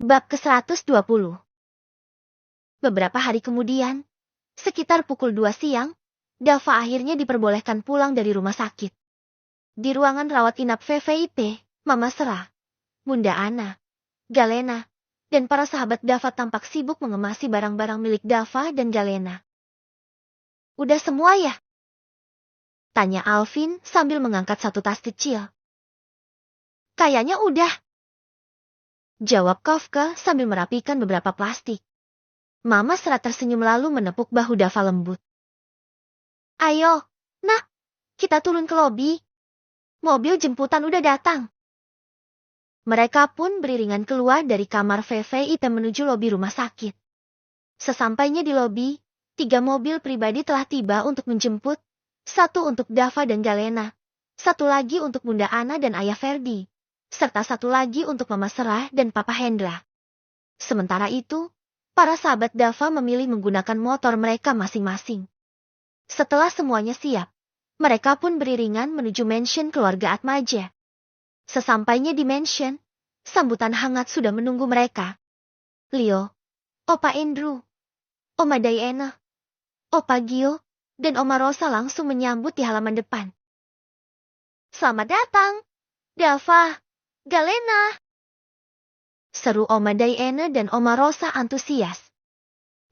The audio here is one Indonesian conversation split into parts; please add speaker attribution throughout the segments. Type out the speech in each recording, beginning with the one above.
Speaker 1: Bab ke-120. Beberapa hari kemudian, sekitar pukul 2 siang, Dava akhirnya diperbolehkan pulang dari rumah sakit. Di ruangan rawat inap VVIP, Mama Sera, Bunda Ana, Galena, dan para sahabat Dava tampak sibuk mengemasi barang-barang milik Dava dan Galena. "Udah semua ya?" tanya Alvin sambil mengangkat satu tas kecil. "Kayaknya udah," jawab Kafka sambil merapikan beberapa plastik. Mama Sera tersenyum lalu menepuk bahu Dava lembut. "Ayo, nak, kita turun ke lobi. Mobil jemputan udah datang." Mereka pun beriringan keluar dari kamar VVIP menuju lobi rumah sakit. Sesampainya di lobi, 3 mobil pribadi telah tiba untuk menjemput, 1 untuk Dava dan Galena, 1 lagi untuk Bunda Ana dan Ayah Ferdi, serta 1 lagi untuk Mama Sera dan Papa Hendra. Sementara itu, para sahabat Dava memilih menggunakan motor mereka masing-masing. Setelah semuanya siap, mereka pun beriringan menuju mansion keluarga Atmaja. Sesampainya di mansion, sambutan hangat sudah menunggu mereka. Leo, Opa Andrew, Oma Diana, Opa Gio, dan Oma Rosa langsung menyambut di halaman depan. "Selamat datang, Dava, Galena," seru Oma Diana dan Oma Rosa antusias.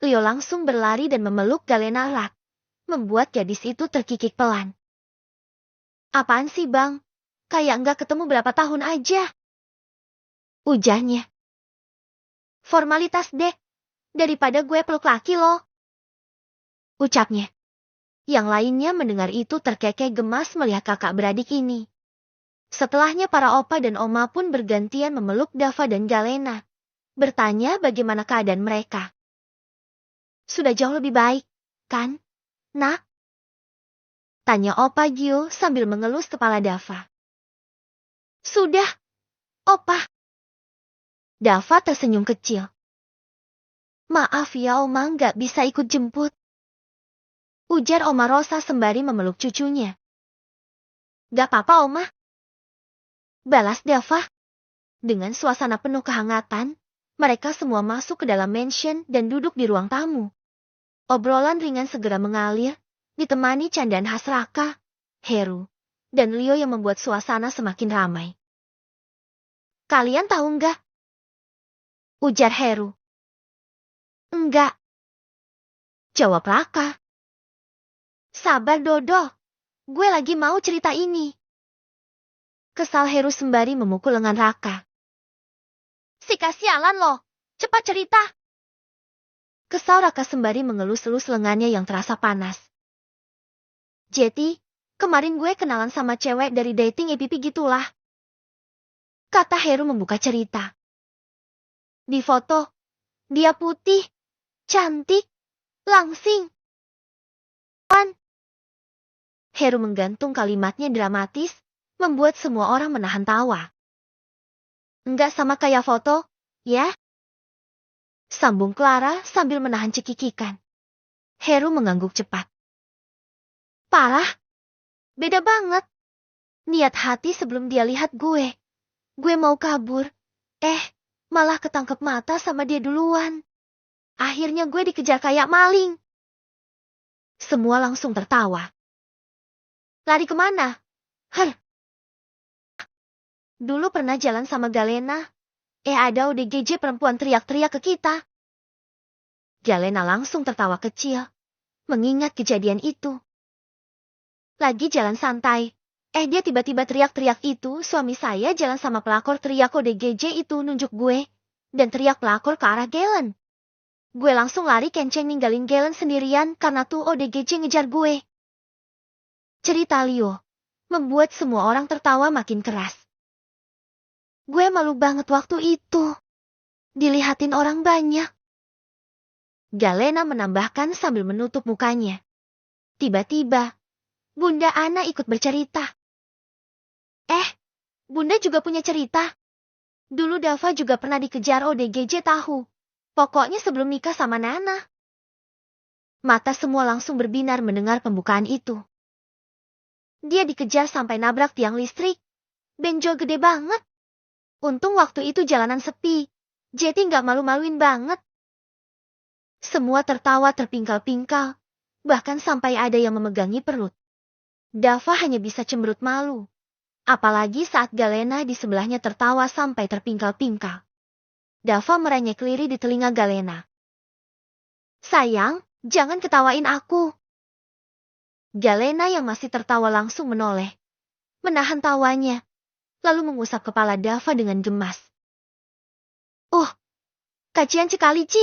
Speaker 1: Leo langsung berlari dan memeluk Galena erat, membuat gadis itu terkikik pelan. "Apaan sih bang? Kayak nggak ketemu berapa tahun aja," ujarnya. "Formalitas deh, daripada gue peluk laki lo," ucapnya. Yang lainnya mendengar itu terkekeh gemas melihat kakak beradik ini. Setelahnya para opa dan oma pun bergantian memeluk Dava dan Galena, bertanya bagaimana keadaan mereka. "Sudah jauh lebih baik, kan, nak?" tanya Opa Gio sambil mengelus kepala Dava. "Sudah, Opa." Dava tersenyum kecil. "Maaf ya Oma nggak bisa ikut jemput," ujar Oma Rosa sembari memeluk cucunya. "Gak apa-apa Oma," balas Dava. Dengan suasana penuh kehangatan, mereka semua masuk ke dalam mansion dan duduk di ruang tamu. Obrolan ringan segera mengalir, ditemani candaan khas Raka, Heru, dan Leo yang membuat suasana semakin ramai. "Kalian tahu nggak?" ujar Heru. "Enggak," jawab Raka. "Sabar Dodo, gue lagi mau cerita ini," kesal Heru sembari memukul lengan Raka. "Si kasialan lo, cepat cerita," kesal Raka sembari mengelus-elus lengannya yang terasa panas. "Jadi, kemarin gue kenalan sama cewek dari dating app gitulah," kata Heru membuka cerita. "Di foto, dia putih, cantik, langsing. Heru menggantung kalimatnya dramatis, membuat semua orang menahan tawa. "Enggak sama kayak foto, ya?" sambung Clara sambil menahan cekikikan. Heru mengangguk cepat. "Parah, beda banget. Niat hati sebelum dia lihat gue. Gue mau kabur, malah ketangkep mata sama dia duluan. Akhirnya gue dikejar kayak maling." Semua langsung tertawa. "Lari kemana? Dulu pernah jalan sama Galena. Ada ODGJ perempuan teriak-teriak ke kita." Galena langsung tertawa kecil, mengingat kejadian itu. "Lagi jalan santai. Dia tiba-tiba teriak-teriak itu, suami saya jalan sama pelakor teriak ODGJ itu nunjuk gue, dan teriak pelakor ke arah Galen. Gue langsung lari kenceng ninggalin Galen sendirian karena tuh ODGJ ngejar gue." Cerita Leo membuat semua orang tertawa makin keras. "Gue malu banget waktu itu. Dilihatin orang banyak," Galena menambahkan sambil menutup mukanya. Tiba-tiba, Bunda Ana ikut bercerita. Bunda juga punya cerita. Dulu Dava juga pernah dikejar ODGJ tahu. Pokoknya sebelum nikah sama Nana." Mata semua langsung berbinar mendengar pembukaan itu. "Dia dikejar sampai nabrak tiang listrik. Benjol gede banget. Untung waktu itu jalanan sepi. Jetty nggak malu-maluin banget. Semua tertawa terpingkal-pingkal, bahkan sampai ada yang memegangi perut. Dava hanya bisa cemberut malu. Apalagi saat Galena di sebelahnya tertawa sampai terpingkal-pingkal. Dava merengek lirih di telinga Galena. Sayang, jangan ketawain aku. Galena yang masih tertawa langsung menoleh. Menahan tawanya, lalu mengusap kepala Dava dengan gemas. Oh, kasihan sekali, Ci.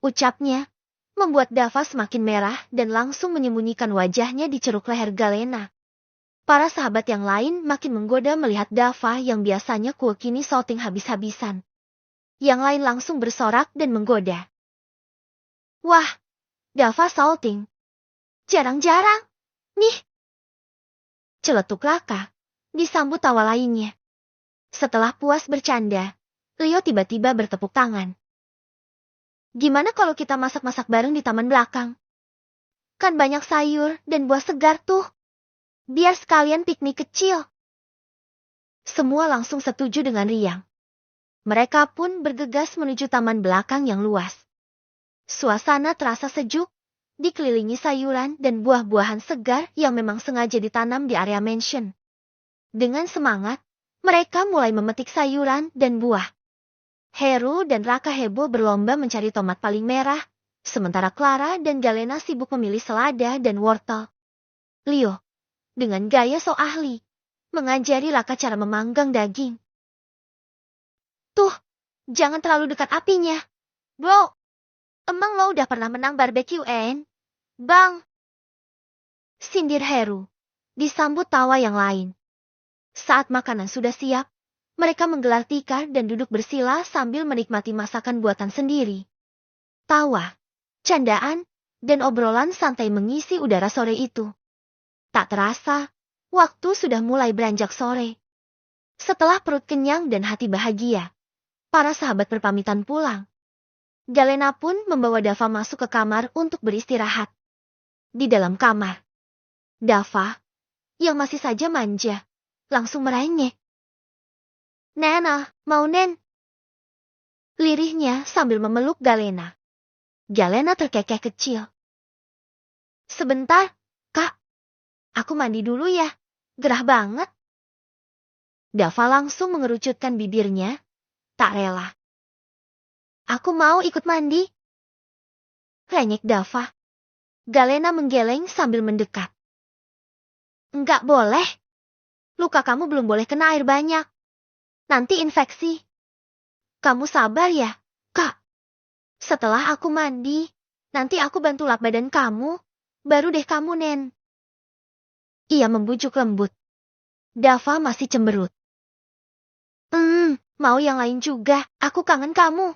Speaker 1: Ucapnya, membuat Dava semakin merah dan langsung menyembunyikan wajahnya di ceruk leher Galena. Para sahabat yang lain makin menggoda melihat Dava yang biasanya cool kini shouting habis-habisan. Yang lain langsung bersorak dan menggoda. Wah, Dava shouting. Jarang-jarang, nih. Celetuk Raka, disambut tawa lainnya. Setelah puas bercanda, Leo tiba-tiba bertepuk tangan. Gimana kalau kita masak-masak bareng di taman belakang? Kan banyak sayur dan buah segar tuh. Biar sekalian piknik kecil. Semua langsung setuju dengan riang. Mereka pun bergegas menuju taman belakang yang luas. Suasana terasa sejuk, dikelilingi sayuran dan buah-buahan segar yang memang sengaja ditanam di area mansion. Dengan semangat, mereka mulai memetik sayuran dan buah. Heru dan Raka heboh berlomba mencari tomat paling merah, sementara Clara dan Galena sibuk memilih selada dan wortel. Leo, dengan gaya so ahli, mengajari Raka cara memanggang daging. Tuh, jangan terlalu dekat apinya. Bro, emang lo udah pernah menang barbeque-en? Bang! Sindir Heru, disambut tawa yang lain. Saat makanan sudah siap, mereka menggelar tikar dan duduk bersila sambil menikmati masakan buatan sendiri. Tawa, candaan, dan obrolan santai mengisi udara sore itu. Tak terasa, waktu sudah mulai beranjak sore. Setelah perut kenyang dan hati bahagia, para sahabat berpamitan pulang. Galena pun membawa Dava masuk ke kamar untuk beristirahat. Di dalam kamar, Dava, yang masih saja manja, langsung merengek. Nena, mau nen? Lirihnya sambil memeluk Galena. Galena terkekeh kecil. Sebentar, Kak. Aku mandi dulu ya. Gerah banget. Dava langsung mengerucutkan bibirnya. Tak rela. Aku mau ikut mandi. Rengek Dava. Galena menggeleng sambil mendekat. Enggak boleh. Luka kamu belum boleh kena air banyak. Nanti infeksi. Kamu sabar ya, Kak. Setelah aku mandi, nanti aku bantu lap badan kamu, baru deh kamu nen. Ia membujuk lembut. Dava masih cemberut. Mau yang lain juga, aku kangen kamu.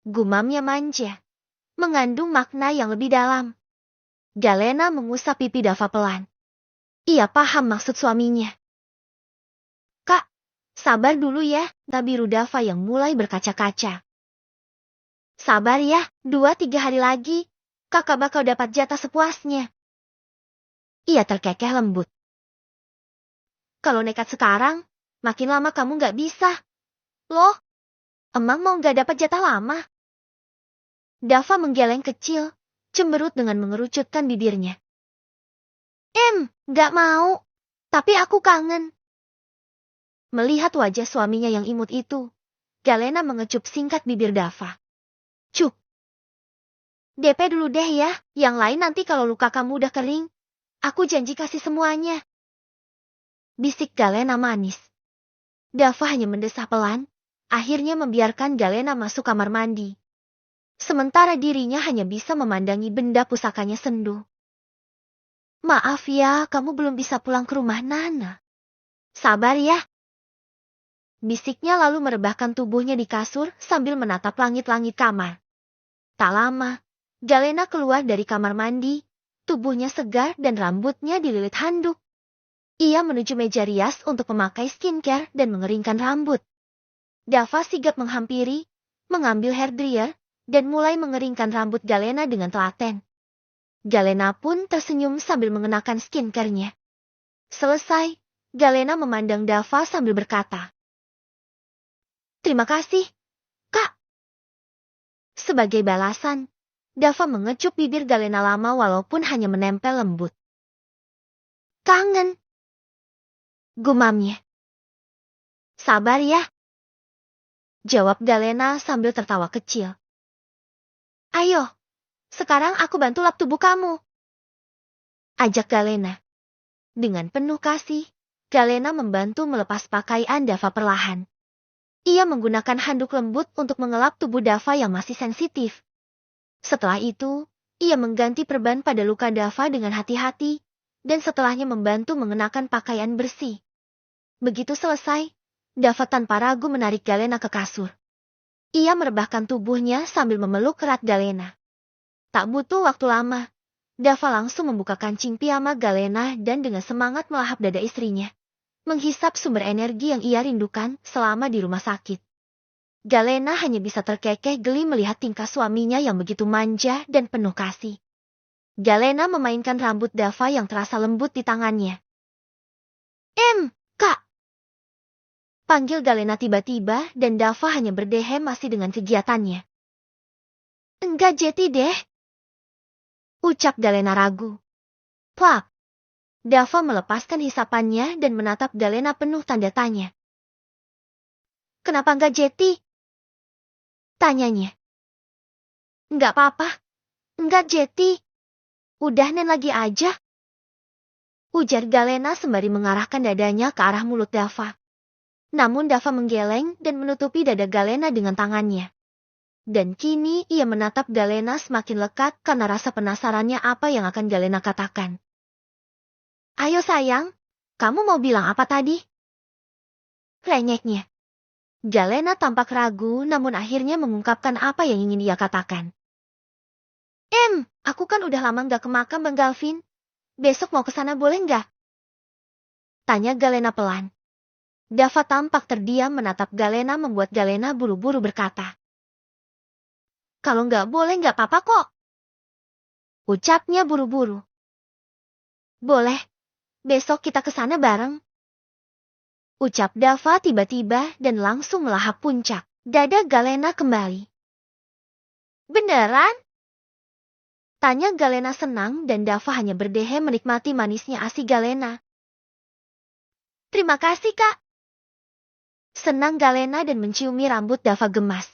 Speaker 1: Gumamnya manja, mengandung makna yang lebih dalam. Galena mengusap pipi Dava pelan. Ia paham maksud suaminya. Kak, sabar dulu ya, tabiru Dava yang mulai berkaca-kaca. Sabar ya, 2-3 hari lagi, kakak bakal dapat jatah sepuasnya. Ia terkekeh lembut. Kalau nekat sekarang, makin lama kamu gak bisa. Loh, emang mau gak dapat jatah lama? Dava menggeleng kecil, cemberut dengan mengerucutkan bibirnya. Gak mau, tapi aku kangen. Melihat wajah suaminya yang imut itu, Galena mengecup singkat bibir Dava. Cup. DP dulu deh ya, yang lain nanti kalau luka kamu udah kering, aku janji kasih semuanya. Bisik Galena manis. Dava hanya mendesah pelan, akhirnya membiarkan Galena masuk kamar mandi. Sementara dirinya hanya bisa memandangi benda pusakanya sendu. Maaf ya, kamu belum bisa pulang ke rumah Nana. Sabar ya. Bisiknya lalu merebahkan tubuhnya di kasur sambil menatap langit-langit kamar. Tak lama, Galena keluar dari kamar mandi, tubuhnya segar dan rambutnya dililit handuk. Ia menuju meja rias untuk memakai skincare dan mengeringkan rambut. Dava sigap menghampiri, mengambil hair dryer, dan mulai mengeringkan rambut Galena dengan telaten. Galena pun tersenyum sambil mengenakan skincare-nya. Selesai, Galena memandang Dava sambil berkata, Terima kasih, Kak. Sebagai balasan, Dava mengecup bibir Galena lama walaupun hanya menempel lembut. Kangen, gumamnya. Sabar ya, jawab Galena sambil tertawa kecil. Ayo, sekarang aku bantu lap tubuh kamu, ajak Galena. Dengan penuh kasih, Galena membantu melepas pakaian Dava perlahan. Ia menggunakan handuk lembut untuk mengelap tubuh Dava yang masih sensitif. Setelah itu, ia mengganti perban pada luka Dava dengan hati-hati, dan setelahnya membantu mengenakan pakaian bersih. Begitu selesai, Dava tanpa ragu menarik Galena ke kasur. Ia merebahkan tubuhnya sambil memeluk erat Galena. Tak butuh waktu lama, Dava langsung membuka kancing piyama Galena dan dengan semangat melahap dada istrinya, menghisap sumber energi yang ia rindukan selama di rumah sakit. Galena hanya bisa terkekeh geli melihat tingkah suaminya yang begitu manja dan penuh kasih. Galena memainkan rambut Dava yang terasa lembut di tangannya. Kak! Panggil Galena tiba-tiba dan Dava hanya berdehem masih dengan kegiatannya. Enggak Jeti deh, ucap Galena ragu. Plak! Dava melepaskan hisapannya dan menatap Galena penuh tanda tanya. Kenapa enggak Jeti? Tanyanya. Enggak apa-apa. Enggak Jeti. Udah Nen lagi aja. Ujar Galena sembari mengarahkan dadanya ke arah mulut Dava. Namun Dava menggeleng dan menutupi dada Galena dengan tangannya. Dan kini ia menatap Galena semakin lekat karena rasa penasarannya apa yang akan Galena katakan. Ayo sayang, kamu mau bilang apa tadi? Renyeknya. Galena tampak ragu namun akhirnya mengungkapkan apa yang ingin ia katakan. Aku kan udah lama gak ke makam Bang Galvin. Besok mau ke sana boleh nggak? Tanya Galena pelan. Dava tampak terdiam menatap Galena membuat Galena buru-buru berkata. Kalau nggak boleh nggak apa-apa kok. Ucapnya buru-buru. Boleh, besok kita ke sana bareng. Ucap Dava tiba-tiba dan langsung melahap puncak. Dada Galena kembali. Beneran? Tanya Galena senang dan Dava hanya berdehem menikmati manisnya asi Galena. Terima kasih Kak. Senang Galena dan menciumi rambut Dava gemas.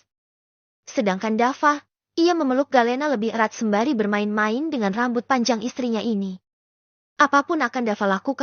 Speaker 1: Sedangkan Dava, ia memeluk Galena lebih erat sembari bermain-main dengan rambut panjang istrinya ini. Apapun akan Dava lakukan